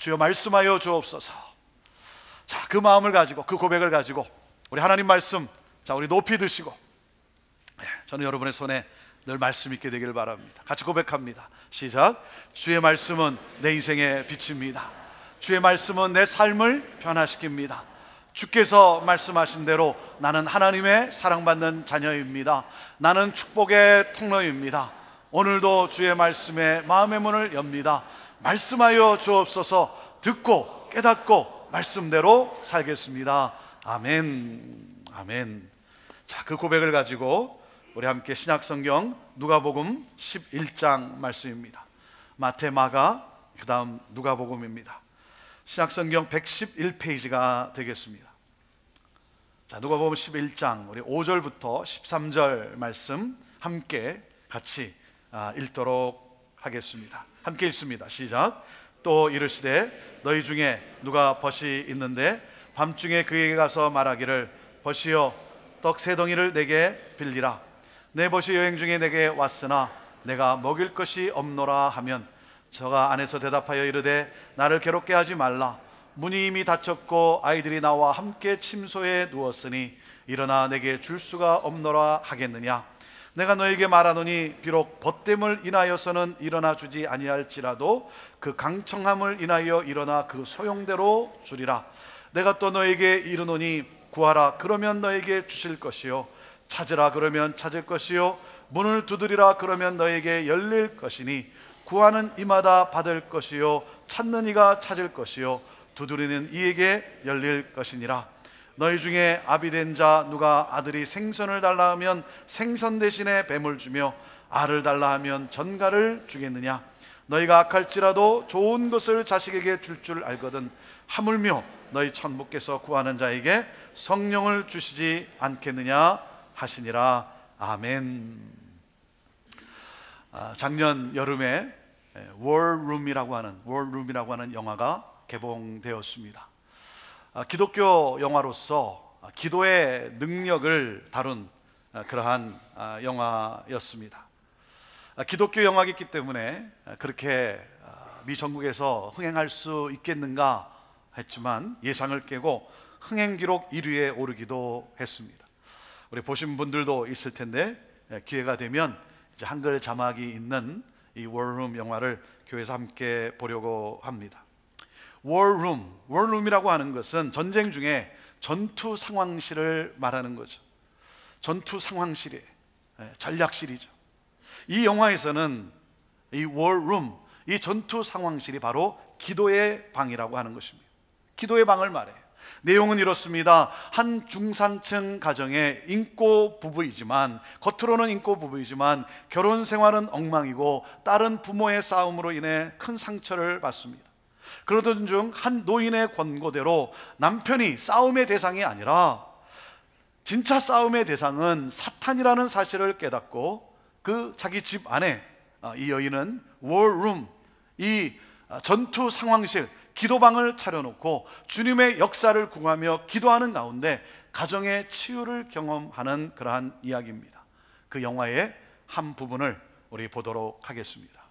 주여 말씀하여 주옵소서. 자, 그 마음을 가지고, 그 고백을 가지고 우리 하나님 말씀, 자, 우리 높이 드시고, 저는 여러분의 손에 늘 말씀 있게 되기를 바랍니다. 같이 고백합니다. 시작. 주의 말씀은 내 인생의 빛입니다. 주의 말씀은 내 삶을 변화시킵니다. 주께서 말씀하신 대로 나는 하나님의 사랑받는 자녀입니다. 나는 축복의 통로입니다. 오늘도 주의 말씀에 마음의 문을 엽니다. 말씀하여 주옵소서. 듣고 깨닫고 말씀대로 살겠습니다. 아멘. 아멘. 자, 그 고백을 가지고 우리 함께 신약성경 누가복음 11장 말씀입니다. 마태, 마가, 그 다음 누가복음입니다. 신약성경 111페이지가 되겠습니다. 자, 누가복음 11장 우리 5절부터 13절 말씀 함께 같이 읽도록 하겠습니다. 함께 읽습니다. 시작. 또 이르시되 너희 중에 누가 벗이 있는데 밤중에 그에게 가서 말하기를 벗이여 떡 세 덩이를 내게 빌리라. 내 벗이 여행 중에 내게 왔으나 내가 먹일 것이 없노라 하면 저가 안에서 대답하여 이르되 나를 괴롭게 하지 말라. 문이 이미 닫혔고 아이들이 나와 함께 침소에 누웠으니 일어나 내게 줄 수가 없노라 하겠느냐. 내가 너에게 말하노니 비록 벗됨을 인하여서는 일어나 주지 아니할지라도 그 강청함을 인하여 일어나 그 소용대로 주리라. 내가 또 너에게 이르노니 구하라 그러면 너에게 주실 것이요 찾으라 그러면 찾을 것이요 문을 두드리라 그러면 너에게 열릴 것이니 구하는 이마다 받을 것이요 찾는 이가 찾을 것이요 두드리는 이에게 열릴 것이니라. 너희 중에 아비된 자 누가 아들이 생선을 달라 하면 생선 대신에 뱀을 주며 알을 달라 하면 전갈을 주겠느냐. 너희가 악할지라도 좋은 것을 자식에게 줄 줄 알거든 하물며 너희 천부께서 구하는 자에게 성령을 주시지 않겠느냐 하시니라. 아멘. 작년 여름에 월룸이라고 하는 영화가 개봉되었습니다. 기독교 영화로서 기도의 능력을 다룬 그러한 영화였습니다. 기독교 영화이기 때문에 그렇게 미 전국에서 흥행할 수 있겠는가 했지만 예상을 깨고 흥행 기록 1위에 오르기도 했습니다. 우리 보신 분들도 있을 텐데 기회가 되면 이제 한글 자막이 있는 이 월룸 영화를 교회에서 함께 보려고 합니다. 월룸이라고 하는 것은 전쟁 중에 전투 상황실을 말하는 거죠. 전투 상황실이에요. 전략실이죠. 이 영화에서는 이 월룸, 이 전투 상황실이 바로 기도의 방이라고 하는 것입니다. 기도의 방을 말해요. 내용은 이렇습니다. 한 중산층 가정의 인꼬 부부이지만, 겉으로는 인꼬 부부이지만 결혼 생활은 엉망이고 딸은 부모의 싸움으로 인해 큰 상처를 받습니다. 그러던 중 한 노인의 권고대로 남편이 싸움의 대상이 아니라 진짜 싸움의 대상은 사탄이라는 사실을 깨닫고 그 자기 집 안에 이 여인은 월룸, 이 전투 상황실, 기도방을 차려놓고 주님의 역사를 구하며 기도하는 가운데 가정의 치유를 경험하는 그러한 이야기입니다. 그 영화의 한 부분을 우리 보도록 하겠습니다.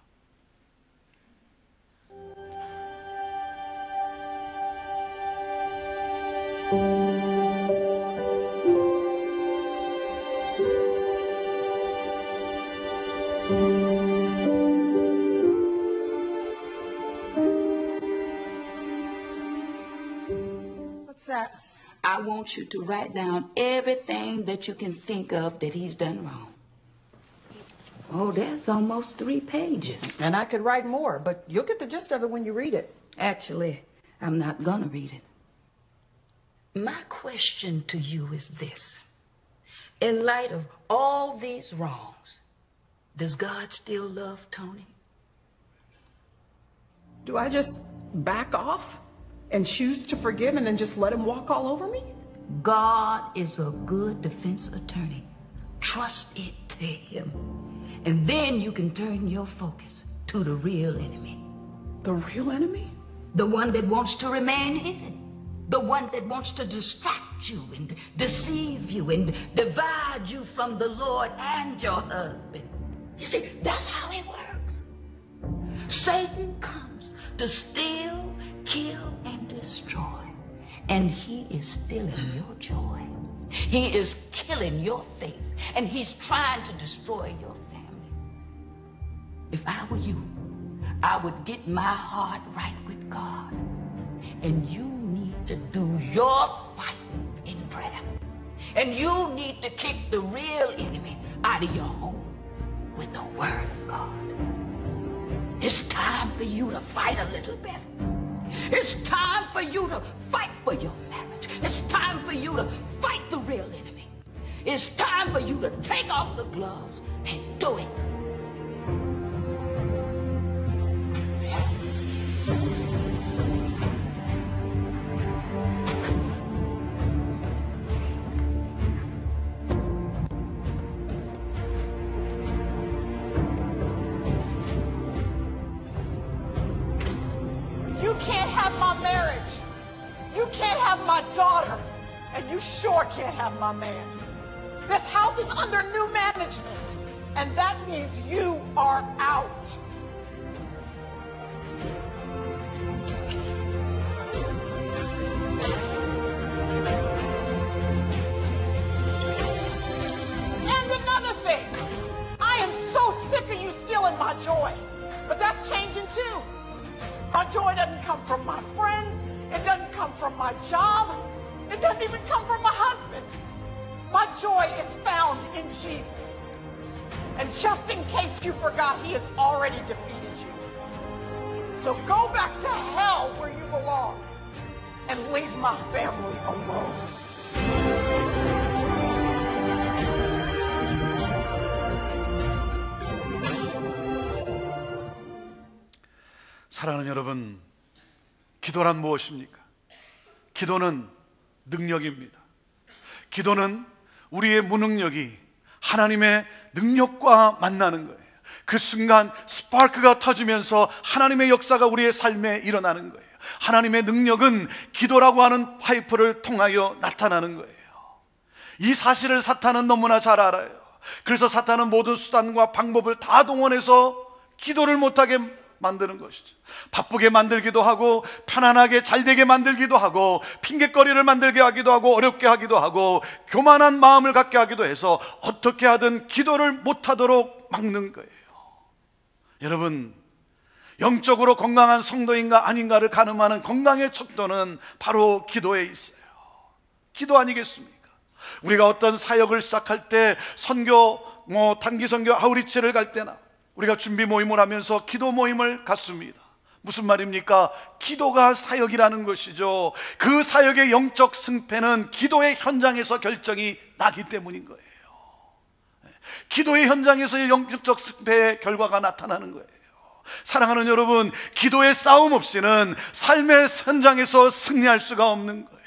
What's that? I want you to write down everything that you can think of that he's done wrong. Oh, that's almost 3 pages. And I could write more, but you'll get the gist of it when you read it. Actually, I'm not gonna read it. My question to you is this. In light of all these wrongs, does God still love Tony? Do I just back off and choose to forgive and then just let him walk all over me? God is a good defense attorney. Trust it to him. And then you can turn your focus to the real enemy. The real enemy? The one that wants to remain hidden. The one that wants to distract you and deceive you and divide you from the Lord and your husband. You see, that's how it works. Satan comes to steal, kill and destroy, and he is stealing your joy. He is killing your faith, and he's trying to destroy your family. If I were you, I would get my heart right with God, and you need to do your fighting in prayer. And you need to kick the real enemy out of your home with the Word of God. It's time for you to fight, Elizabeth. It's time for you to fight for your marriage. It's time for you to fight the real enemy. It's time for you to take off the gloves and do it. You can't have my marriage. You can't have my daughter. And you sure can't have my man. This house is under new management. And that means you are out. And another thing. I am so sick of you stealing my joy. But that's changing too. My joy doesn't come from my friends. It doesn't come from my job. It doesn't even come from my husband. My joy is found in Jesus. And just in case you forgot, he has already defeated you. So go back to hell where you belong and leave my family alone. 사랑하는 여러분, 기도란 무엇입니까? 기도는 능력입니다. 기도는 우리의 무능력이 하나님의 능력과 만나는 거예요. 그 순간 스파크가 터지면서 하나님의 역사가 우리의 삶에 일어나는 거예요. 하나님의 능력은 기도라고 하는 파이프를 통하여 나타나는 거예요. 이 사실을 사탄은 너무나 잘 알아요. 그래서 사탄은 모든 수단과 방법을 다 동원해서 기도를 못하게 만드는 것이죠. 바쁘게 만들기도 하고, 편안하게 잘 되게 만들기도 하고, 핑곗거리를 만들게 하기도 하고, 어렵게 하기도 하고, 교만한 마음을 갖게 하기도 해서 어떻게 하든 기도를 못하도록 막는 거예요. 여러분, 영적으로 건강한 성도인가 아닌가를 가늠하는 건강의 척도는 바로 기도에 있어요. 기도 아니겠습니까? 우리가 어떤 사역을 시작할 때, 선교, 단기 선교 아우리치를 갈 때나 우리가 준비 모임을 하면서 기도 모임을 갖습니다. 무슨 말입니까? 기도가 사역이라는 것이죠. 그 사역의 영적 승패는 기도의 현장에서 결정이 나기 때문인 거예요. 기도의 현장에서의 영적 승패의 결과가 나타나는 거예요. 사랑하는 여러분, 기도의 싸움 없이는 삶의 현장에서 승리할 수가 없는 거예요.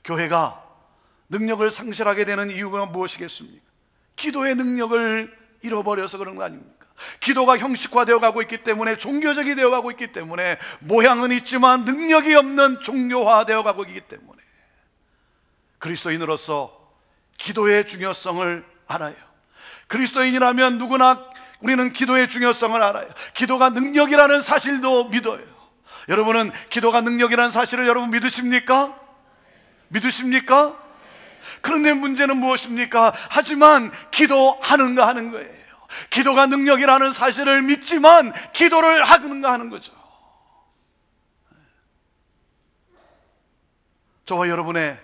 교회가 능력을 상실하게 되는 이유가 무엇이겠습니까? 기도의 능력을 잃어버려서 그런 거 아닙니까? 기도가 형식화되어 가고 있기 때문에, 종교적이 되어 가고 있기 때문에, 모양은 있지만 능력이 없는 종교화되어 가고 있기 때문에, 그리스도인으로서 기도의 중요성을 알아요. 그리스도인이라면 누구나 우리는 기도의 중요성을 알아요. 기도가 능력이라는 사실도 믿어요. 여러분은 기도가 능력이라는 사실을 여러분 믿으십니까? 믿으십니까? 그런데 문제는 무엇입니까? 하지만 기도하는가 하는 거예요. 기도가 능력이라는 사실을 믿지만 기도를 하는가 하는 거죠. 저와 여러분의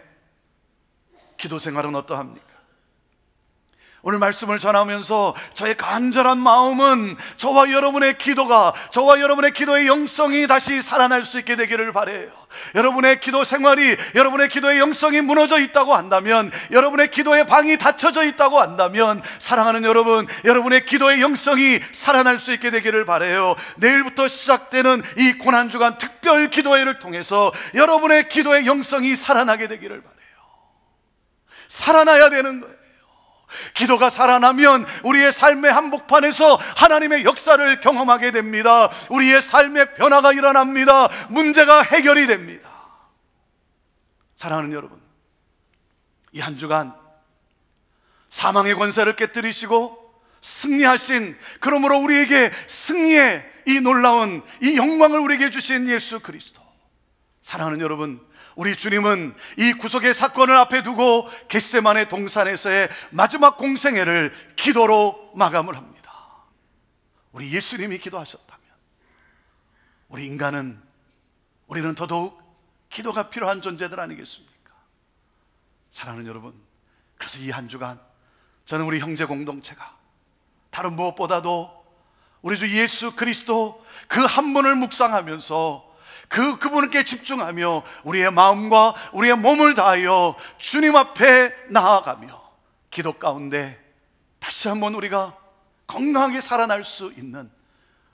기도 생활은 어떠합니까? 오늘 말씀을 전하면서 저의 간절한 마음은 저와 여러분의 기도가, 저와 여러분의 기도의 영성이 다시 살아날 수 있게 되기를 바라요. 여러분의 기도 생활이, 여러분의 기도의 영성이 무너져 있다고 한다면, 여러분의 기도의 방이 닫혀져 있다고 한다면, 사랑하는 여러분, 여러분의 기도의 영성이 살아날 수 있게 되기를 바라요. 내일부터 시작되는 이 고난주간 특별 기도회를 통해서 여러분의 기도의 영성이 살아나게 되기를 바라요. 살아나야 되는 거예요. 기도가 살아나면 우리의 삶의 한복판에서 하나님의 역사를 경험하게 됩니다. 우리의 삶의 변화가 일어납니다. 문제가 해결이 됩니다. 사랑하는 여러분, 이 한 주간 사망의 권세를 깨뜨리시고 승리하신, 그러므로 우리에게 승리의 이 놀라운 이 영광을 우리에게 주신 예수 그리스도. 사랑하는 여러분, 우리 주님은 이 구속의 사건을 앞에 두고 겟세마네 동산에서의 마지막 공생애를 기도로 마감을 합니다. 우리 예수님이 기도하셨다면 우리는 더더욱 기도가 필요한 존재들 아니겠습니까? 사랑하는 여러분, 그래서 이 한 주간 저는 우리 형제 공동체가 다른 무엇보다도 우리 주 예수 그리스도 그 한 분을 묵상하면서 그분께 집중하며 우리의 마음과 우리의 몸을 다하여 주님 앞에 나아가며 기도 가운데 다시 한번 우리가 건강하게 살아날 수 있는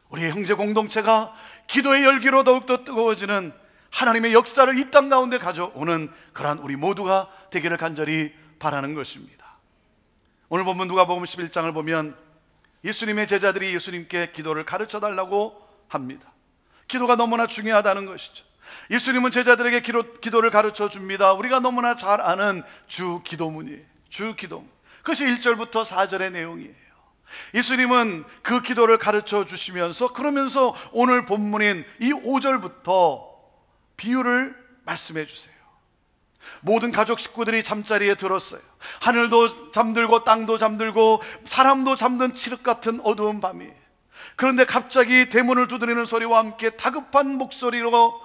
우리의 형제 공동체가 기도의 열기로 더욱더 뜨거워지는 하나님의 역사를 이 땅 가운데 가져오는 그러한 우리 모두가 되기를 간절히 바라는 것입니다. 오늘 본문 누가복음 11장을 보면 예수님의 제자들이 예수님께 기도를 가르쳐 달라고 합니다. 기도가 너무나 중요하다는 것이죠. 예수님은 제자들에게 기도를 가르쳐 줍니다. 우리가 너무나 잘 아는 주 기도문이에요. 주 기도문. 그것이 1절부터 4절의 내용이에요. 예수님은 그 기도를 가르쳐 주시면서 그러면서 오늘 본문인 이 5절부터 비유를 말씀해 주세요. 모든 가족 식구들이 잠자리에 들었어요. 하늘도 잠들고 땅도 잠들고 사람도 잠든 칠흑 같은 어두운 밤이에요. 그런데 갑자기 대문을 두드리는 소리와 함께 다급한 목소리로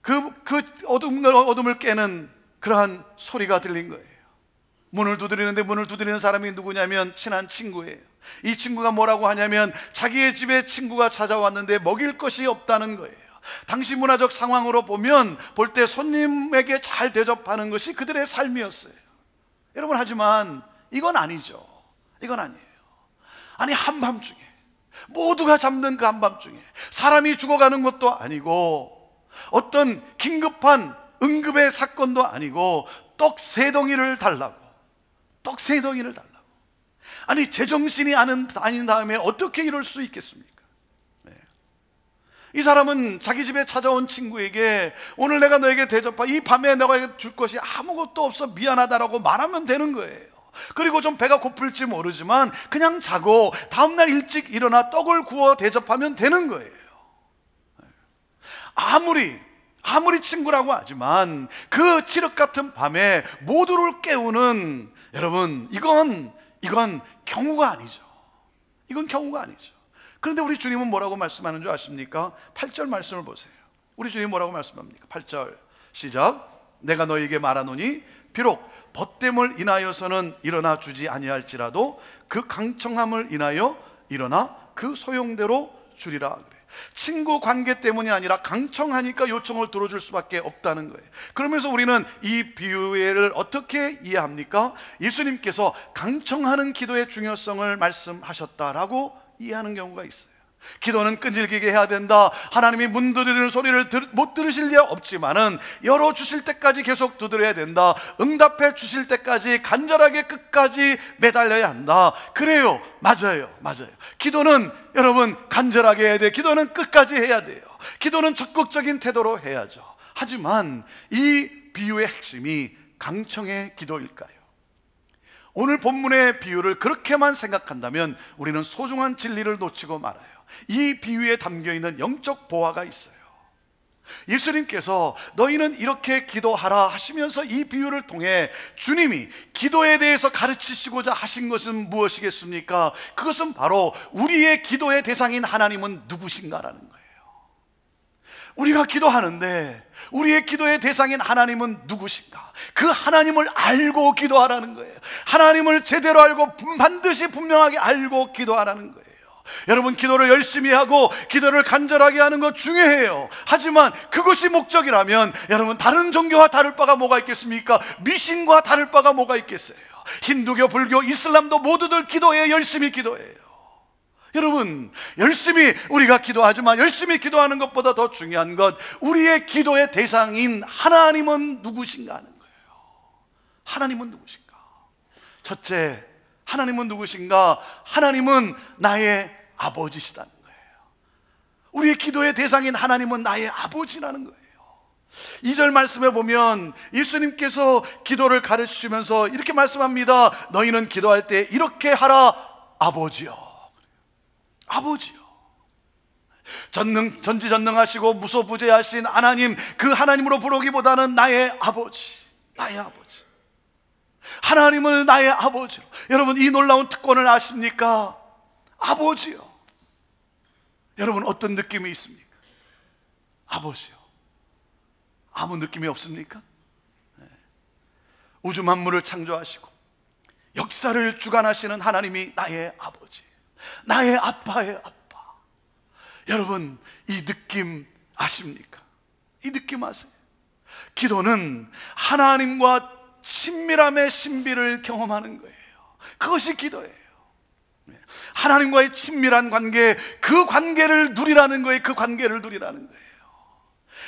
그 어둠을 깨는 그러한 소리가 들린 거예요. 문을 두드리는데 문을 두드리는 사람이 누구냐면 친한 친구예요. 이 친구가 뭐라고 하냐면 자기의 집에 친구가 찾아왔는데 먹일 것이 없다는 거예요. 당시 문화적 상황으로 보면 볼 때 손님에게 잘 대접하는 것이 그들의 삶이었어요. 여러분, 하지만 이건 아니죠. 이건 아니에요. 아니, 한밤중에 모두가 잠든 그 한밤중에 사람이 죽어가는 것도 아니고 어떤 긴급한 응급의 사건도 아니고 떡 3덩이를 달라고. 떡 3덩이를 달라고. 아니, 제정신이 아닌 다음에 어떻게 이럴 수 있겠습니까? 네. 이 사람은 자기 집에 찾아온 친구에게 오늘 내가 너에게 대접하 이 밤에 내가 줄 것이 아무것도 없어 미안하다라고 말하면 되는 거예요. 그리고 좀 배가 고플지 모르지만 그냥 자고 다음날 일찍 일어나 떡을 구워 대접하면 되는 거예요. 아무리 친구라고 하지만 그 칠흑 같은 밤에 모두를 깨우는, 여러분, 이건 경우가 아니죠. 이건 경우가 아니죠. 그런데 우리 주님은 뭐라고 말씀하는 줄 아십니까? 8절 말씀을 보세요. 우리 주님 뭐라고 말씀합니까? 8절 시작. 내가 너에게 말하노니 비록 벗됨을 인하여서는 일어나 주지 아니할지라도 그 강청함을 인하여 일어나 그 소용대로 주리라. 친구 관계 때문이 아니라 강청하니까 요청을 들어줄 수밖에 없다는 거예요. 그러면서 우리는 이 비유를 어떻게 이해합니까? 예수님께서 강청하는 기도의 중요성을 말씀하셨다라고 이해하는 경우가 있어요. 기도는 끈질기게 해야 된다. 하나님이 문 두드리는 소리를 못 들으실 리 없지만은 열어주실 때까지 계속 두드려야 된다. 응답해 주실 때까지 간절하게 끝까지 매달려야 한다. 그래요, 맞아요. 기도는 여러분 간절하게 해야 돼요. 기도는 끝까지 해야 돼요. 기도는 적극적인 태도로 해야죠. 하지만 이 비유의 핵심이 강청의 기도일까요? 오늘 본문의 비유를 그렇게만 생각한다면 우리는 소중한 진리를 놓치고 말아요. 이 비유에 담겨있는 영적 보화가 있어요. 예수님께서 너희는 이렇게 기도하라 하시면서 이 비유를 통해 주님이 기도에 대해서 가르치시고자 하신 것은 무엇이겠습니까? 그것은 바로 우리의 기도의 대상인 하나님은 누구신가라는 거예요. 우리가 기도하는데 우리의 기도의 대상인 하나님은 누구신가? 그 하나님을 알고 기도하라는 거예요. 하나님을 제대로 알고 반드시 분명하게 알고 기도하라는 거예요. 여러분, 기도를 열심히 하고 기도를 간절하게 하는 것 중요해요. 하지만 그것이 목적이라면 여러분, 다른 종교와 다를 바가 뭐가 있겠습니까? 미신과 다를 바가 뭐가 있겠어요? 힌두교, 불교, 이슬람도 모두들 기도해요. 열심히 기도해요. 여러분, 열심히 우리가 기도하지만 열심히 기도하는 것보다 더 중요한 것, 우리의 기도의 대상인 하나님은 누구신가 하는 거예요. 하나님은 누구신가? 첫째, 하나님은 누구신가? 하나님은 나의 아버지시다는 거예요. 우리의 기도의 대상인 하나님은 나의 아버지라는 거예요. 2절 말씀에 보면 예수님께서 기도를 가르치시면서 이렇게 말씀합니다. 너희는 기도할 때 이렇게 하라. 아버지요. 아버지요. 전지전능하시고 무소부재하신 하나님, 그 하나님으로 부르기보다는 나의 아버지, 나의 아버지, 하나님은 나의 아버지로. 여러분, 이 놀라운 특권을 아십니까? 아버지요. 여러분, 어떤 느낌이 있습니까? 아버지요. 아무 느낌이 없습니까? 네. 우주 만물을 창조하시고 역사를 주관하시는 하나님이 나의 아버지, 나의 아빠의 아빠. 여러분, 이 느낌 아십니까? 이 느낌 아세요? 기도는 하나님과 친밀함의 신비를 경험하는 거예요. 그것이 기도예요. 하나님과의 친밀한 관계, 그 관계를 누리라는 거예요. 그 관계를 누리라는 거예요.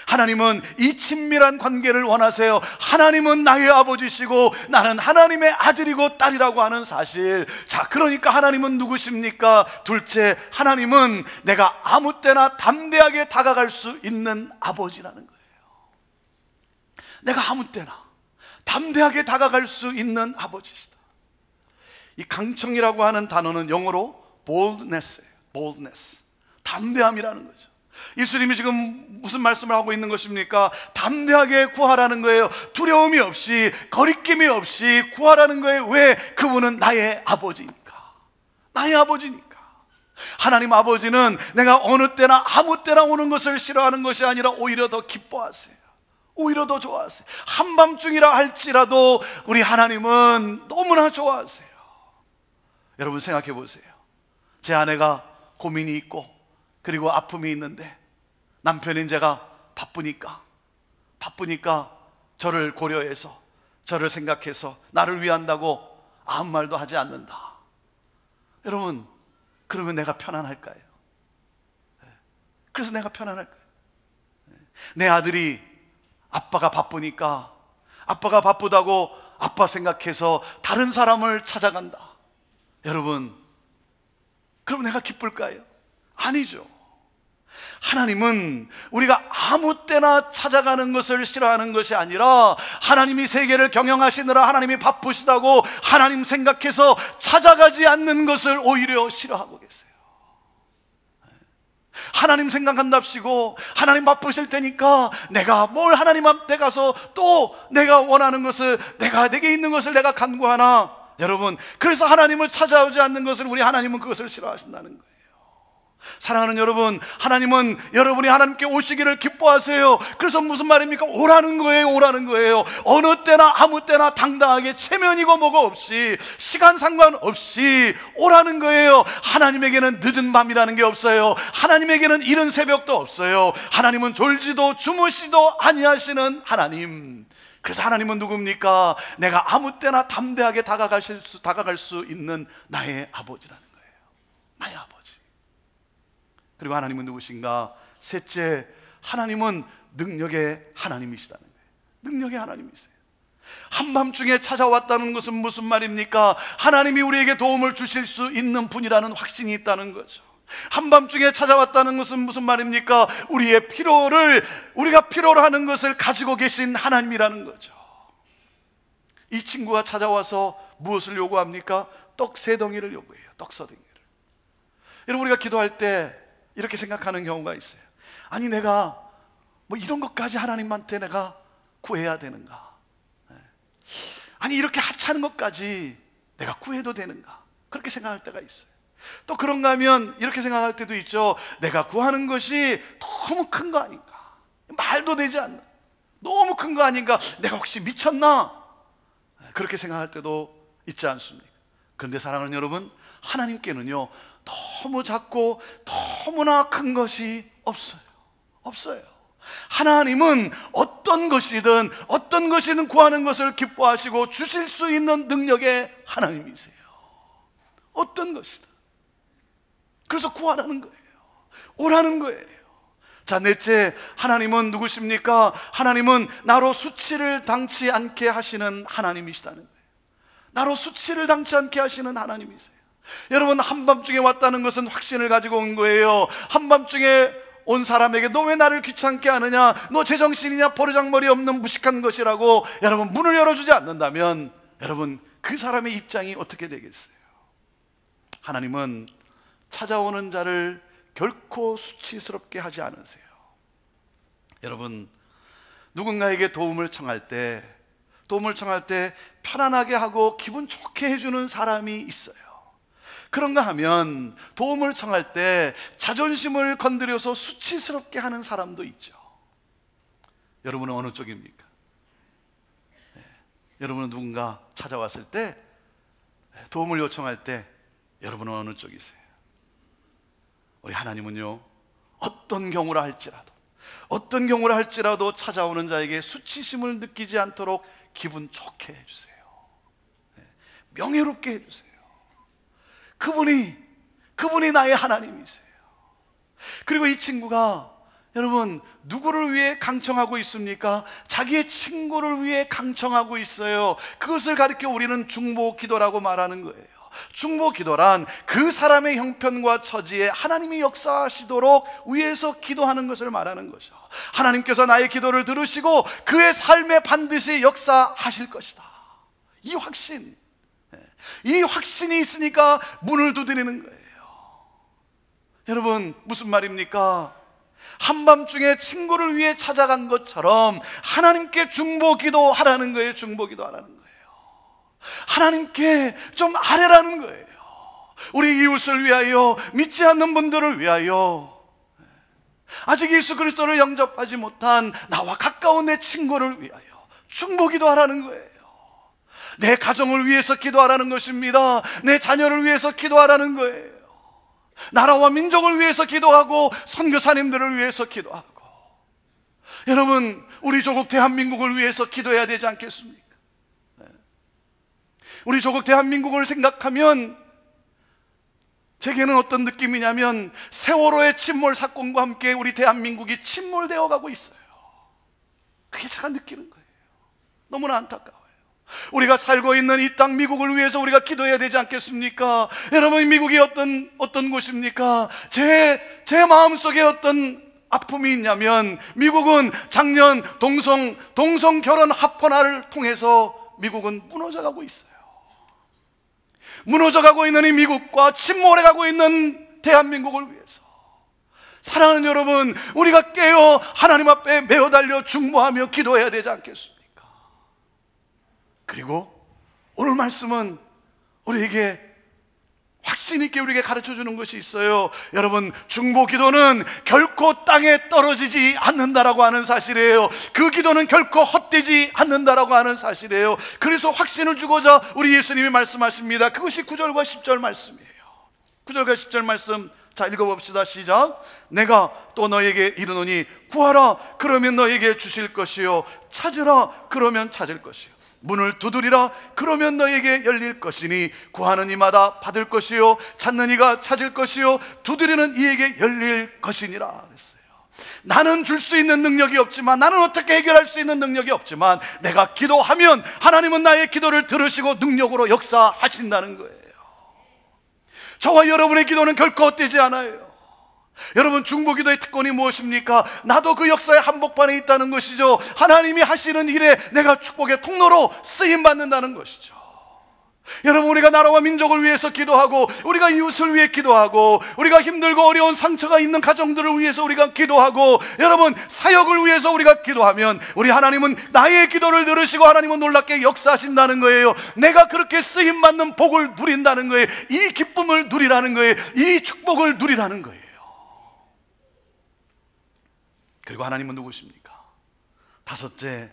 하나님은 이 친밀한 관계를 원하세요. 하나님은 나의 아버지시고 나는 하나님의 아들이고 딸이라고 하는 사실. 자, 그러니까 하나님은 누구십니까? 둘째, 하나님은 내가 아무 때나 담대하게 다가갈 수 있는 아버지라는 거예요. 내가 아무 때나 담대하게 다가갈 수 있는 아버지시다. 이 강청이라고 하는 단어는 영어로 boldness예요. boldness, 담대함이라는 거죠. 예수님이 지금 무슨 말씀을 하고 있는 것입니까? 담대하게 구하라는 거예요. 두려움이 없이, 거리낌이 없이 구하라는 거예요. 왜? 그분은 나의 아버지니까. 나의 아버지니까. 하나님 아버지는 내가 어느 때나 아무 때나 오는 것을 싫어하는 것이 아니라 오히려 더 기뻐하세요. 오히려 더 좋아하세요. 한밤중이라 할지라도 우리 하나님은 너무나 좋아하세요. 여러분, 생각해 보세요. 제 아내가 고민이 있고 그리고 아픔이 있는데 남편인 제가 바쁘니까 저를 고려해서, 저를 생각해서 나를 위한다고 아무 말도 하지 않는다. 여러분, 그러면 내가 편안할까요? 그래서 내가 편안할까요? 내 아들이 아빠가 바쁘니까, 아빠가 바쁘다고 아빠 생각해서 다른 사람을 찾아간다. 여러분, 그럼 내가 기쁠까요? 아니죠. 하나님은 우리가 아무 때나 찾아가는 것을 싫어하는 것이 아니라 하나님이 세계를 경영하시느라 하나님이 바쁘시다고 하나님 생각해서 찾아가지 않는 것을 오히려 싫어하고 계세요. 하나님 생각한답시고 하나님 바쁘실 테니까 내가 뭘 하나님한테 가서 또 내가 원하는 것을, 내게 있는 것을 내가 간구하나? 여러분, 그래서 하나님을 찾아오지 않는 것을 우리 하나님은 그것을 싫어하신다는 거예요. 사랑하는 여러분, 하나님은 여러분이 하나님께 오시기를 기뻐하세요. 그래서 무슨 말입니까? 오라는 거예요. 오라는 거예요. 어느 때나 아무 때나 당당하게 체면이고 뭐고 없이, 시간 상관없이 오라는 거예요. 하나님에게는 늦은 밤이라는 게 없어요. 하나님에게는 이른 새벽도 없어요. 하나님은 졸지도 주무시도 아니하시는 하나님. 그래서 하나님은 누굽니까? 내가 아무 때나 담대하게 다가갈 수 있는 나의 아버지라는 거예요. 나의 아버지. 그리고 하나님은 누구신가? 셋째, 하나님은 능력의 하나님이시다는 거예요. 능력의 하나님이세요. 한밤중에 찾아왔다는 것은 무슨 말입니까? 하나님이 우리에게 도움을 주실 수 있는 분이라는 확신이 있다는 거죠. 한밤중에 찾아왔다는 것은 무슨 말입니까? 우리의 우리가 필요로 하는 것을 가지고 계신 하나님이라는 거죠. 이 친구가 찾아와서 무엇을 요구합니까? 떡 3덩이를 요구해요. 떡 3덩이를. 여러분, 우리가 기도할 때 이렇게 생각하는 경우가 있어요. 아니, 내가 뭐 이런 것까지 하나님한테 내가 구해야 되는가? 아니, 이렇게 하찮은 것까지 내가 구해도 되는가? 그렇게 생각할 때가 있어요. 또 그런가 하면 이렇게 생각할 때도 있죠. 내가 구하는 것이 너무 큰 거 아닌가? 말도 되지 않는, 너무 큰 거 아닌가? 내가 혹시 미쳤나? 그렇게 생각할 때도 있지 않습니까? 그런데 사랑하는 여러분, 하나님께는요 너무 작고 너무나 큰 것이 없어요. 하나님은 어떤 것이든 구하는 것을 기뻐하시고 주실 수 있는 능력의 하나님이세요. 어떤 것이든. 그래서 구하라는 거예요. 오라는 거예요. 자, 넷째, 하나님은 누구십니까? 하나님은 나로 수치를 당치 않게 하시는 하나님이시다는 거예요. 나로 수치를 당치 않게 하시는 하나님이세요. 여러분, 한밤중에 왔다는 것은 확신을 가지고 온 거예요. 한밤중에 온 사람에게 너 왜 나를 귀찮게 하느냐, 너 제정신이냐, 버르장머리 없는 무식한 것이라고 여러분 문을 열어주지 않는다면 여러분 그 사람의 입장이 어떻게 되겠어요? 하나님은 찾아오는 자를 결코 수치스럽게 하지 않으세요. 여러분, 누군가에게 도움을 청할 때 편안하게 하고 기분 좋게 해주는 사람이 있어요. 그런가 하면 도움을 청할 때 자존심을 건드려서 수치스럽게 하는 사람도 있죠. 여러분은 어느 쪽입니까? 여러분은 누군가 찾아왔을 때, 도움을 요청할 때 여러분은 어느 쪽이세요? 우리 하나님은요, 어떤 경우라 할지라도 찾아오는 자에게 수치심을 느끼지 않도록 기분 좋게 해주세요. 명예롭게 해주세요. 그분이 나의 하나님이세요. 그리고 이 친구가, 여러분, 누구를 위해 강청하고 있습니까? 자기의 친구를 위해 강청하고 있어요. 그것을 가리켜 우리는 중보 기도라고 말하는 거예요. 중보 기도란 그 사람의 형편과 처지에 하나님이 역사하시도록 위해서 기도하는 것을 말하는 거죠. 하나님께서 나의 기도를 들으시고 그의 삶에 반드시 역사하실 것이다. 이 확신이 있으니까 문을 두드리는 거예요. 여러분, 무슨 말입니까? 한밤중에 친구를 위해 찾아간 것처럼 하나님께 중보 기도하라는 거예요. 중보 기도하라는 거예요. 하나님께 좀 아뢰라는 거예요. 우리 이웃을 위하여, 믿지 않는 분들을 위하여, 아직 예수 그리스도를 영접하지 못한 나와 가까운 내 친구를 위하여 중보 기도하라는 거예요. 내 가정을 위해서 기도하라는 것입니다. 내 자녀를 위해서 기도하라는 거예요. 나라와 민족을 위해서 기도하고 선교사님들을 위해서 기도하고, 여러분, 우리 조국 대한민국을 위해서 기도해야 되지 않겠습니까? 우리 조국 대한민국을 생각하면 제게는 어떤 느낌이냐면 세월호의 침몰 사건과 함께 우리 대한민국이 침몰되어 가고 있어요. 그게 제가 느끼는 거예요. 너무나 안타까워요. 우리가 살고 있는 이 땅 미국을 위해서 우리가 기도해야 되지 않겠습니까? 여러분, 미국이 어떤 곳입니까? 제 마음속에 어떤 아픔이 있냐면, 미국은 작년 동성 결혼 합헌화를 통해서 미국은 무너져가고 있어요. 무너져가고 있는 이 미국과 침몰해가고 있는 대한민국을 위해서, 사랑하는 여러분, 우리가 깨어 하나님 앞에 메어 달려 중보하며 기도해야 되지 않겠습니까? 그리고 오늘 말씀은 우리에게 확신 있게 우리에게 가르쳐주는 것이 있어요. 여러분, 중보 기도는 결코 땅에 떨어지지 않는다라고 하는 사실이에요. 그 기도는 결코 헛되지 않는다라고 하는 사실이에요. 그래서 확신을 주고자 우리 예수님이 말씀하십니다. 그것이 9절과 10절 말씀이에요. 9절과 10절 말씀, 자, 읽어봅시다. 시작. 내가 또 너에게 이르노니 구하라, 그러면 너에게 주실 것이요, 찾으라, 그러면 찾을 것이요, 문을 두드리라, 그러면 너에게 열릴 것이니 구하는 이마다 받을 것이요, 찾는 이가 찾을 것이요, 두드리는 이에게 열릴 것이니라 그랬어요. 나는 줄 수 있는 능력이 없지만, 나는 어떻게 해결할 수 있는 능력이 없지만, 내가 기도하면 하나님은 나의 기도를 들으시고 능력으로 역사하신다는 거예요. 저와 여러분의 기도는 결코 헛되지 않아요. 여러분, 중보기도의 특권이 무엇입니까? 나도 그 역사의 한복판에 있다는 것이죠. 하나님이 하시는 일에 내가 축복의 통로로 쓰임받는다는 것이죠. 여러분, 우리가 나라와 민족을 위해서 기도하고, 우리가 이웃을 위해 기도하고, 우리가 힘들고 어려운 상처가 있는 가정들을 위해서 우리가 기도하고, 여러분, 사역을 위해서 우리가 기도하면 우리 하나님은 나의 기도를 들으시고 하나님은 놀랍게 역사하신다는 거예요. 내가 그렇게 쓰임받는 복을 누린다는 거예요. 이 기쁨을 누리라는 거예요. 이 축복을 누리라는 거예요. 그리고 하나님은 누구십니까? 다섯째,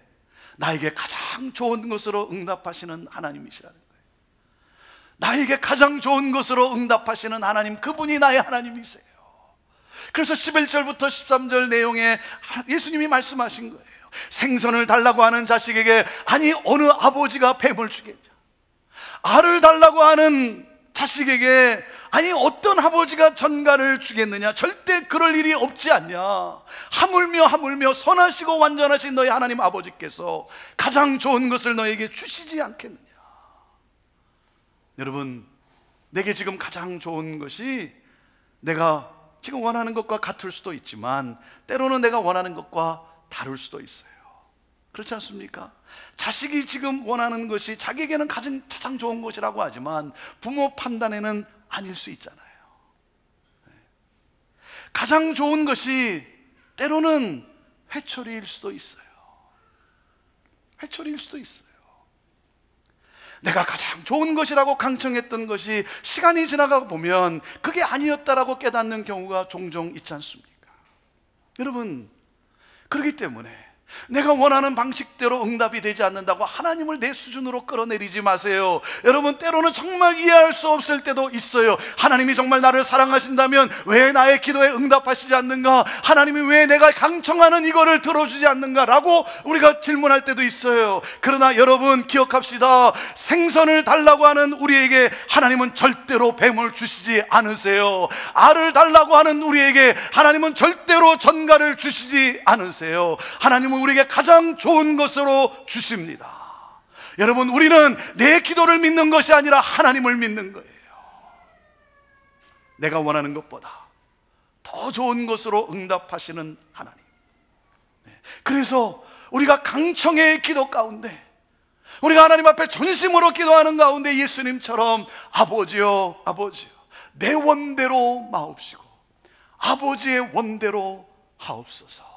나에게 가장 좋은 것으로 응답하시는 하나님이시라는 거예요. 나에게 가장 좋은 것으로 응답하시는 하나님, 그분이 나의 하나님이세요. 그래서 11절부터 13절 내용에 예수님이 말씀하신 거예요. 생선을 달라고 하는 자식에게 아니 어느 아버지가 뱀을 주겠냐, 알을 달라고 하는 자식에게 아니 어떤 아버지가 전갈을 주겠느냐, 절대 그럴 일이 없지 않냐. 하물며 선하시고 완전하신 너희 하나님 아버지께서 가장 좋은 것을 너에게 주시지 않겠느냐. 여러분, 내게 지금 가장 좋은 것이 내가 지금 원하는 것과 같을 수도 있지만 때로는 내가 원하는 것과 다를 수도 있어요. 그렇지 않습니까? 자식이 지금 원하는 것이 자기에게는 가장 좋은 것이라고 하지만 부모 판단에는 아닐 수 있잖아요. 가장 좋은 것이 때로는 회초리일 수도 있어요. 회초리일 수도 있어요. 내가 가장 좋은 것이라고 강청했던 것이 시간이 지나가 보면 그게 아니었다라고 깨닫는 경우가 종종 있지 않습니까? 여러분, 그렇기 때문에 내가 원하는 방식대로 응답이 되지 않는다고 하나님을 내 수준으로 끌어내리지 마세요. 여러분, 때로는 정말 이해할 수 없을 때도 있어요. 하나님이 정말 나를 사랑하신다면 왜 나의 기도에 응답하시지 않는가? 하나님이 왜 내가 강청하는 이거를 들어주지 않는가라고 우리가 질문할 때도 있어요. 그러나 여러분, 기억합시다. 생선을 달라고 하는 우리에게 하나님은 절대로 뱀을 주시지 않으세요. 알을 달라고 하는 우리에게 하나님은 절대로 전갈을 주시지 않으세요. 하나님은 우리에게 가장 좋은 것으로 주십니다. 여러분, 우리는 내 기도를 믿는 것이 아니라 하나님을 믿는 거예요. 내가 원하는 것보다 더 좋은 것으로 응답하시는 하나님. 그래서 우리가 강청의 기도 가운데, 우리가 하나님 앞에 전심으로 기도하는 가운데 예수님처럼 아버지여, 아버지여, 내 원대로 마옵시고 아버지의 원대로 하옵소서,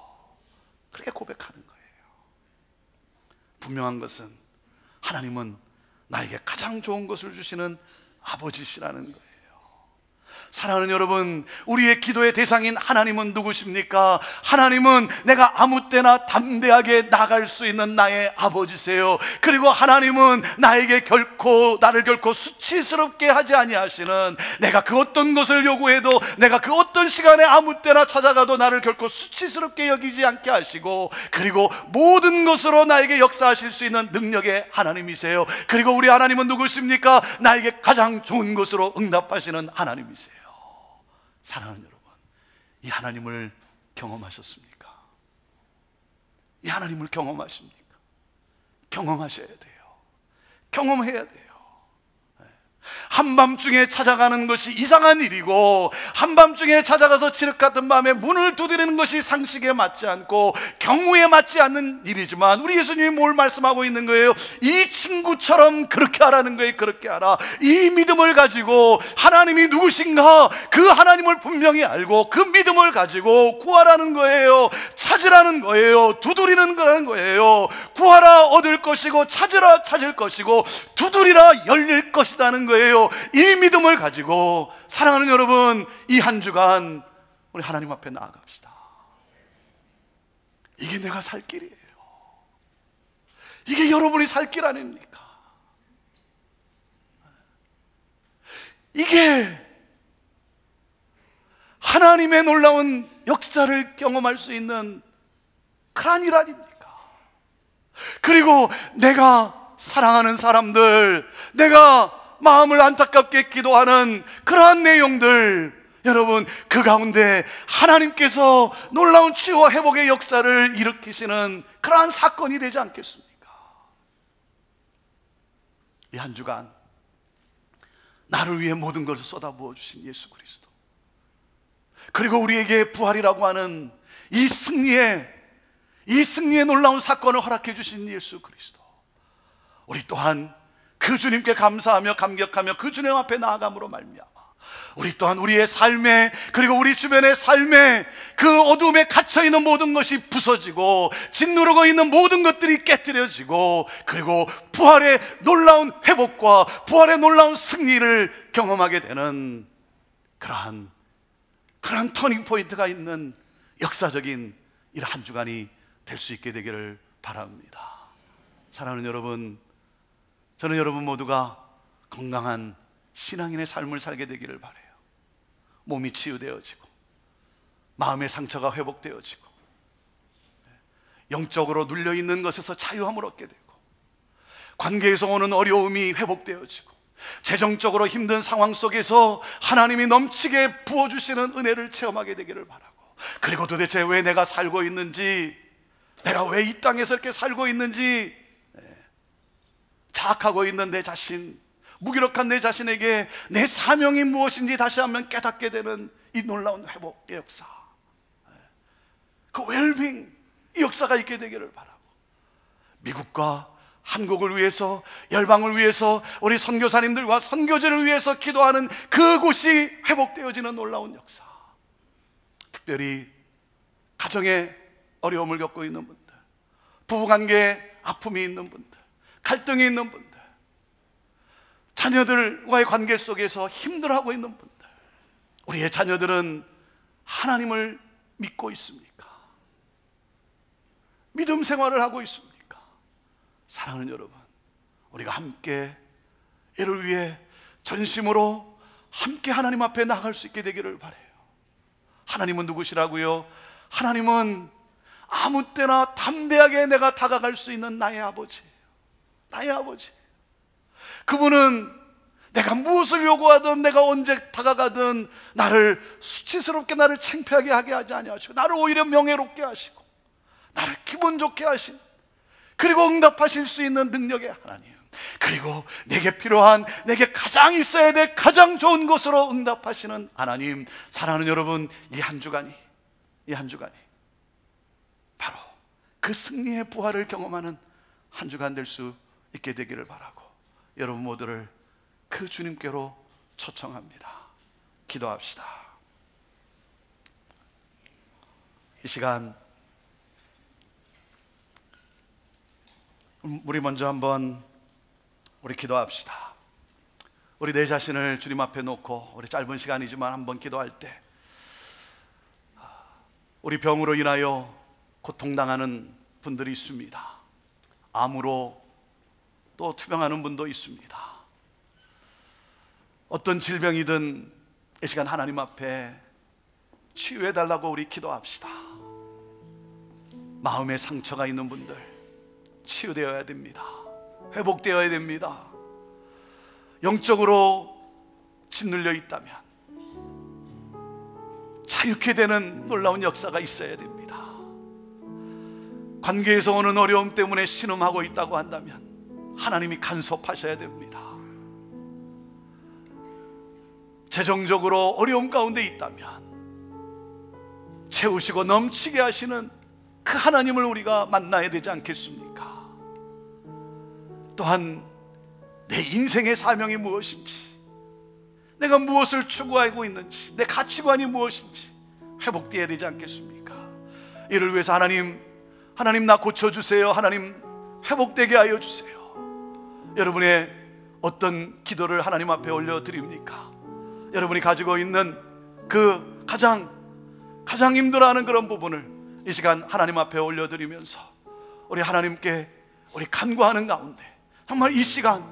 그렇게 고백하는 거예요. 분명한 것은 하나님은 나에게 가장 좋은 것을 주시는 아버지시라는 거예요. 사랑하는 여러분, 우리의 기도의 대상인 하나님은 누구십니까? 하나님은 내가 아무 때나 담대하게 나갈 수 있는 나의 아버지세요. 그리고 하나님은 나를 결코 수치스럽게 하지 아니하시는, 내가 그 어떤 것을 요구해도, 내가 그 어떤 시간에 아무 때나 찾아가도 나를 결코 수치스럽게 여기지 않게 하시고, 그리고 모든 것으로 나에게 역사하실 수 있는 능력의 하나님이세요. 그리고 우리 하나님은 누구십니까? 나에게 가장 좋은 것으로 응답하시는 하나님이세요. 사랑하는 여러분, 이 하나님을 경험하셨습니까? 이 하나님을 경험하십니까? 경험하셔야 돼요. 경험해야 돼요. 한밤중에 찾아가는 것이 이상한 일이고, 한밤중에 찾아가서 칠흑 같은 밤에 문을 두드리는 것이 상식에 맞지 않고 경우에 맞지 않는 일이지만, 우리 예수님이 뭘 말씀하고 있는 거예요? 이 친구처럼 그렇게 하라는 거예요. 그렇게 하라. 이 믿음을 가지고 하나님이 누구신가, 그 하나님을 분명히 알고 그 믿음을 가지고 구하라는 거예요. 찾으라는 거예요. 두드리는 거라는 거예요. 구하라 얻을 것이고, 찾으라 찾을 것이고, 두드리라 열릴 것이라는 거예요. 이 믿음을 가지고, 사랑하는 여러분, 이 한 주간 우리 하나님 앞에 나아갑시다. 이게 내가 살 길이에요. 이게 여러분이 살 길 아닙니까? 이게 하나님의 놀라운 역사를 경험할 수 있는 그러한 일 아닙니까? 그리고 내가 사랑하는 사람들, 내가 마음을 안타깝게 기도하는 그러한 내용들, 여러분, 그 가운데 하나님께서 놀라운 치유와 회복의 역사를 일으키시는 그러한 사건이 되지 않겠습니까? 이 한 주간 나를 위해 모든 것을 쏟아부어 주신 예수 그리스도, 그리고 우리에게 부활이라고 하는 이 승리의 놀라운 사건을 허락해 주신 예수 그리스도, 우리 또한 그 주님께 감사하며 감격하며 그 주님 앞에 나아감으로 말미암아 우리 또한 우리의 삶에, 그리고 우리 주변의 삶에 그 어둠에 갇혀있는 모든 것이 부서지고, 짓누르고 있는 모든 것들이 깨뜨려지고, 그리고 부활의 놀라운 회복과 부활의 놀라운 승리를 경험하게 되는 그러한 터닝 포인트가 있는 역사적인 이 한 주간이 될 수 있게 되기를 바랍니다. 사랑하는 여러분, 저는 여러분 모두가 건강한 신앙인의 삶을 살게 되기를 바라요. 몸이 치유되어지고, 마음의 상처가 회복되어지고, 영적으로 눌려있는 것에서 자유함을 얻게 되고, 관계에서 오는 어려움이 회복되어지고, 재정적으로 힘든 상황 속에서 하나님이 넘치게 부어주시는 은혜를 체험하게 되기를 바라고, 그리고 도대체 왜 내가 살고 있는지, 내가 왜 이 땅에서 이렇게 살고 있는지 자학하고 있는 내 자신, 무기력한 내 자신에게 내 사명이 무엇인지 다시 한번 깨닫게 되는 이 놀라운 회복의 역사, 그 웰빙, 이 역사가 있게 되기를 바라고, 미국과 한국을 위해서, 열방을 위해서, 우리 선교사님들과 선교제를 위해서 기도하는 그곳이 회복되어지는 놀라운 역사, 특별히 가정에 어려움을 겪고 있는 분들, 부부관계에 아픔이 있는 분들, 갈등이 있는 분들, 자녀들과의 관계 속에서 힘들어하고 있는 분들, 우리의 자녀들은 하나님을 믿고 있습니까? 믿음 생활을 하고 있습니까? 사랑하는 여러분, 우리가 함께 이를 위해 전심으로 함께 하나님 앞에 나아갈 수 있게 되기를 바라요. 하나님은 누구시라고요? 하나님은 아무 때나 담대하게 내가 다가갈 수 있는 나의 아버지예요. 나의 아버지. 그분은 내가 무엇을 요구하든, 내가 언제 다가가든 나를 수치스럽게, 나를 창피하게 하게 하지 아니하시고, 나를 오히려 명예롭게 하시고, 나를 기분 좋게 하신, 그리고 응답하실 수 있는 능력의 하나님, 그리고 내게 필요한, 내게 가장 있어야 될 가장 좋은 것으로 응답하시는 하나님. 사랑하는 여러분, 이 한 주간이 바로 그 승리의 부활을 경험하는 한 주간 될 수 있게 되기를 바라고, 여러분 모두를 그 주님께로 초청합니다. 기도합시다. 이 시간 우리 먼저 한번 우리 기도합시다. 우리 내 자신을 주님 앞에 놓고, 우리 짧은 시간이지만 한번 기도할 때, 우리 병으로 인하여 고통당하는 분들이 있습니다. 암으로 또 투병하는 분도 있습니다. 어떤 질병이든 이 시간 하나님 앞에 치유해달라고 우리 기도합시다. 마음에 상처가 있는 분들 치유되어야 됩니다. 회복되어야 됩니다. 영적으로 짓눌려 있다면 자유케 되는 놀라운 역사가 있어야 됩니다. 관계에서 오는 어려움 때문에 신음하고 있다고 한다면 하나님이 간섭하셔야 됩니다. 재정적으로 어려움 가운데 있다면 채우시고 넘치게 하시는 그 하나님을 우리가 만나야 되지 않겠습니까? 또한 내 인생의 사명이 무엇인지, 내가 무엇을 추구하고 있는지, 내 가치관이 무엇인지 회복되어야 되지 않겠습니까? 이를 위해서 하나님 나 고쳐주세요. 하나님 회복되게 하여 주세요. 여러분의 어떤 기도를 하나님 앞에 올려드립니까? 여러분이 가지고 있는 그 가장 힘들어하는 그런 부분을 이 시간 하나님 앞에 올려드리면서 우리 하나님께 우리 간구하는 가운데 정말 이 시간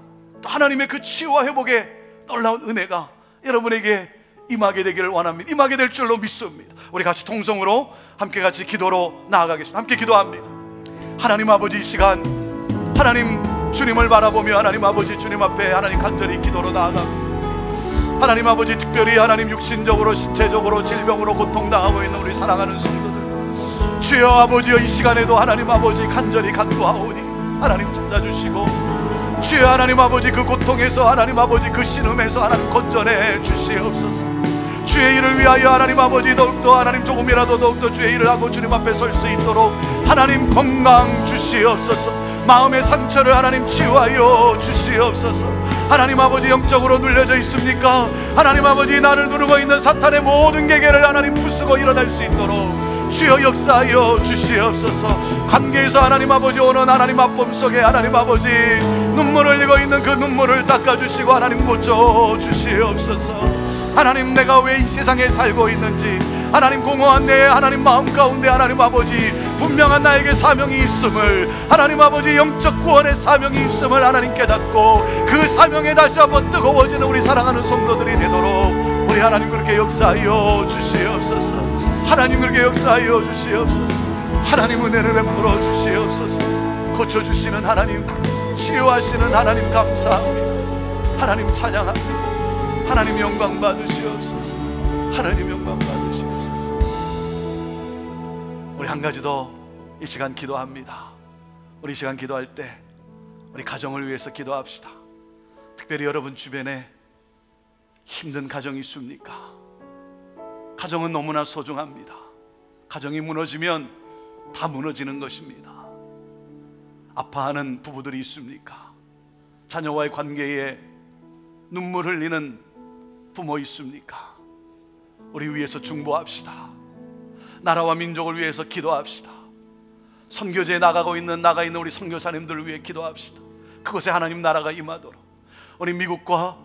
또 하나님의 그 치유와 회복의 놀라운 은혜가 여러분에게 임하게 되기를 원합니다. 임하게 될 줄로 믿습니다. 우리 같이 통성으로 함께 같이 기도로 나아가겠습니다. 함께 기도합니다. 하나님 아버지, 이 시간 하나님 주님을 바라보며 하나님 아버지 주님 앞에 하나님 간절히 기도로 나아갑니다. 하나님 아버지, 특별히 하나님 육신적으로 신체적으로 질병으로 고통당하고 있는 우리 사랑하는 성도들, 주여 아버지여, 이 시간에도 하나님 아버지 간절히 간구하오니 하나님 찾아주시고, 주여 하나님 아버지 그 고통에서 하나님 아버지 그 신음에서 하나님 건져내 주시옵소서. 주의 일을 위하여 하나님 아버지 더욱더 하나님 조금이라도 더욱더 주의 일을 하고 주님 앞에 설 수 있도록 하나님 건강 주시옵소서. 마음의 상처를 하나님 치유하여 주시옵소서. 하나님 아버지 영적으로 눌려져 있습니까? 하나님 아버지 나를 누르고 있는 사탄의 모든 계계를 하나님 부수고 일어날 수 있도록 주여 역사하여 주시옵소서. 관계에서 하나님 아버지 오는 하나님 아픔 속에 하나님 아버지 눈물을 흘리고 있는 그 눈물을 닦아주시고 하나님 고쳐 주시옵소서. 하나님 내가 왜 이 세상에 살고 있는지, 하나님 공허한 내 하나님 마음 가운데 하나님 아버지 분명한 나에게 사명이 있음을, 하나님 아버지 영적 구원의 사명이 있음을 하나님 깨닫고 그 사명에 다시 한번 뜨거워지는 우리 사랑하는 성도들이 되도록 우리 하나님 그렇게 역사하여 주시옵소서. 하나님 그렇게 역사하여 주시옵소서. 하나님 은혜를 베풀어 주시옵소서. 고쳐주시는 하나님, 치유하시는 하나님 감사합니다. 하나님 찬양합니다. 하나님 영광 받으시옵소서. 하나님 영광 받으시옵소서. 우리 한 가지 더 이 시간 기도합니다. 우리 이 시간 기도할 때 우리 가정을 위해서 기도합시다. 특별히 여러분 주변에 힘든 가정이 있습니까? 가정은 너무나 소중합니다. 가정이 무너지면 다 무너지는 것입니다. 아파하는 부부들이 있습니까? 자녀와의 관계에 눈물 흘리는 부모 있습니까? 우리 위해서 중보합시다. 나라와 민족을 위해서 기도합시다. 선교제에 나가 있는 우리 선교사님들을 위해 기도합시다. 그곳에 하나님 나라가 임하도록 우리 미국과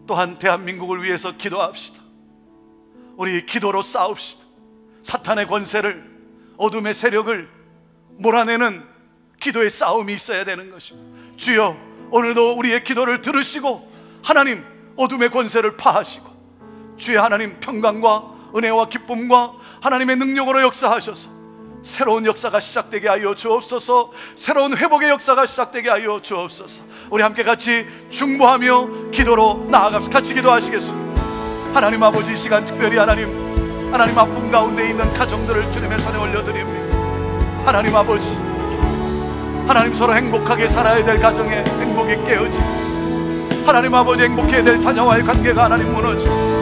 또한 대한민국을 위해서 기도합시다. 우리 기도로 싸웁시다. 사탄의 권세를, 어둠의 세력을 몰아내는 기도의 싸움이 있어야 되는 것입니다. 주여, 오늘도 우리의 기도를 들으시고 하나님 어둠의 권세를 파하시고 주의 하나님 평강과 은혜와 기쁨과 하나님의 능력으로 역사하셔서 새로운 역사가 시작되게 하여 주옵소서. 새로운 회복의 역사가 시작되게 하여 주옵소서. 우리 함께 같이 중보하며 기도로 나아갑시다. 같이 기도하시겠습니다. 하나님 아버지, 이 시간 특별히 하나님 아픔 가운데 있는 가정들을 주님의 손에 올려드립니다. 하나님 아버지, 하나님 서로 행복하게 살아야 될 가정에 행복이 깨어지고 하나님 아버지 행복해야 될 자녀와의 관계가 하나님 무너지고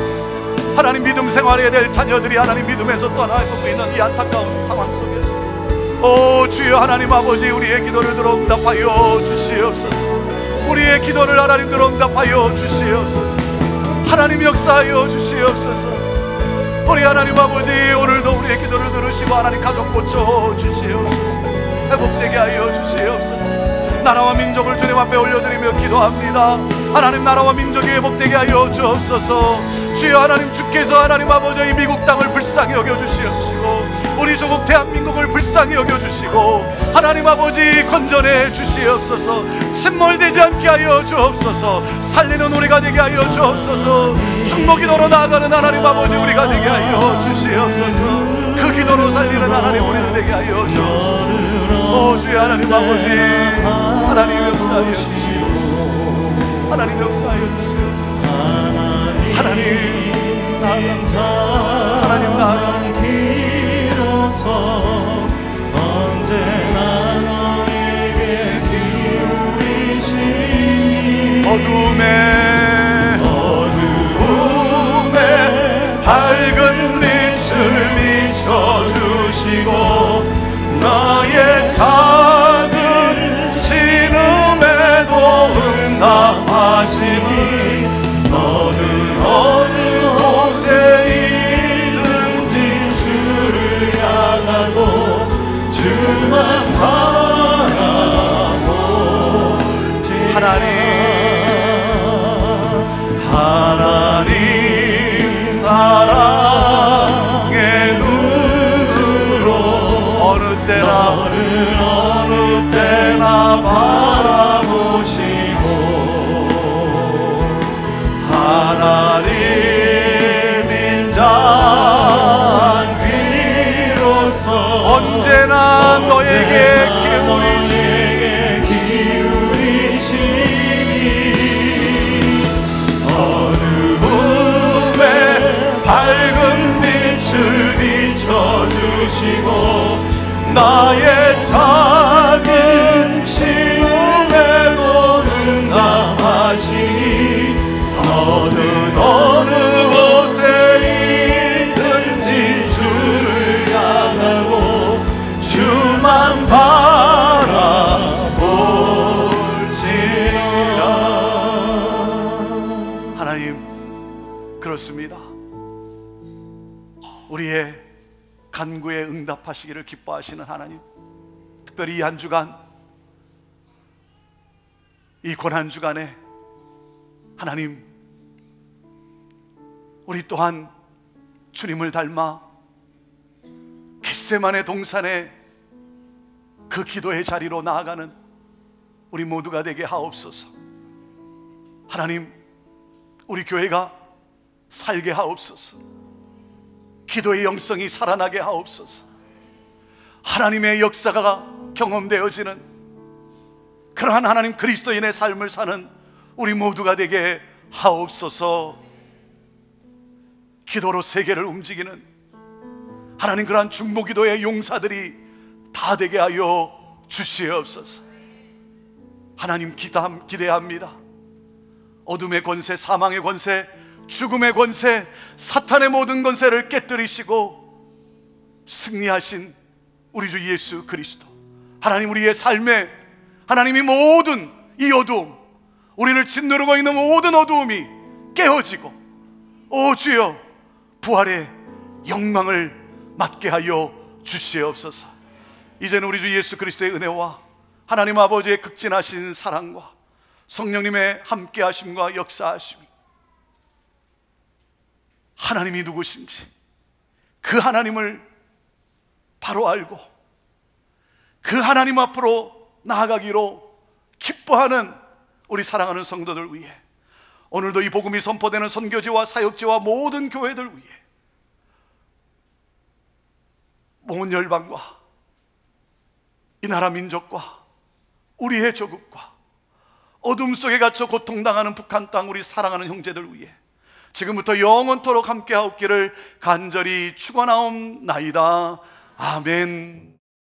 하나님 믿음 생활해야 될 자녀들이 하나님 믿음에서 떠나고 있는 이 안타까운 상황 속에서 오 주여 하나님 아버지, 우리의 기도를 들어 응답하여 주시옵소서. 우리의 기도를 하나님 들어 응답하여 주시옵소서. 하나님 역사하여 주시옵소서. 우리 하나님 아버지, 오늘도 우리의 기도를 들으시고 하나님 가족 고쳐 주시옵소서. 회복되게 하여 주시옵소서. 나라와 민족을 주님 앞에 올려드리며 기도합니다. 하나님 나라와 민족이 회복되게 하여 주옵소서. 주여 하나님, 주께서 하나님 아버지 이 미국 땅을 불쌍히 여겨주시옵시고 우리 조국 대한민국을 불쌍히 여겨주시고 하나님 아버지 건전해 주시옵소서. 침몰되지 않게 하여 주옵소서. 살리는 우리가 되게 하여 주옵소서. 중보기도로 나아가는 하나님 아버지 우리가 되게 하여 주시옵소서. 그 기도로 살리는 하나님 우리는 되게 하여 주옵소서. 오 주여 하나님 아버지, 하나님 역사하여 주시옵소서. 하나님 역사하여 주시옵소서. 하나님 나아가 길어서 언제나 너에게 기울이시니 어둠에 밝은 빛을 비춰주시고 나의 작은 신음에도 응답하시니 너는 어느 곳에 있든지 주를 향하고 주만 바라보지. 하나님 사랑의 눈으로 어느 때나 바라보시고 하나님인 자 귀로서 언제나 너에게 기울이시니 어두움에 밝은 빛을 비춰주시고 나의 작은 시험에도 응답하시니 어느 곳에 있든지 주를 향하고 주만 바라볼지라. 하나님, 그렇습니다. 우리의 간구에 응답하시기를 기뻐하시는 하나님, 특별히 이 한 주간, 이 고난 주간에 하나님, 우리 또한 주님을 닮아 겟세마네 동산에 그 기도의 자리로 나아가는 우리 모두가 되게 하옵소서. 하나님, 우리 교회가 살게 하옵소서. 기도의 영성이 살아나게 하옵소서. 하나님의 역사가 경험되어지는 그러한 하나님 그리스도인의 삶을 사는 우리 모두가 되게 하옵소서. 기도로 세계를 움직이는 하나님 그러한 중보기도의 용사들이 다 되게 하여 주시옵소서. 하나님 기대합니다. 어둠의 권세, 사망의 권세, 죽음의 권세, 사탄의 모든 권세를 깨뜨리시고 승리하신 우리 주 예수 그리스도, 하나님 우리의 삶에 하나님이 모든 이 어두움, 우리를 짓누르고 있는 모든 어두움이 깨어지고 오 주여 부활의 영광을 맞게 하여 주시옵소서. 이제는 우리 주 예수 그리스도의 은혜와 하나님 아버지의 극진하신 사랑과 성령님의 함께 하심과 역사하심이, 하나님이 누구신지 그 하나님을 바로 알고 그 하나님 앞으로 나아가기로 기뻐하는 우리 사랑하는 성도들 위해, 오늘도 이 복음이 선포되는 선교지와 사역지와 모든 교회들 위해 온 열방과 이 나라 민족과 우리의 조국과 어둠 속에 갇혀 고통당하는 북한 땅 우리 사랑하는 형제들 위해 지금부터 영원토록 함께하옵기를 간절히 축원하옵나이다. 아멘.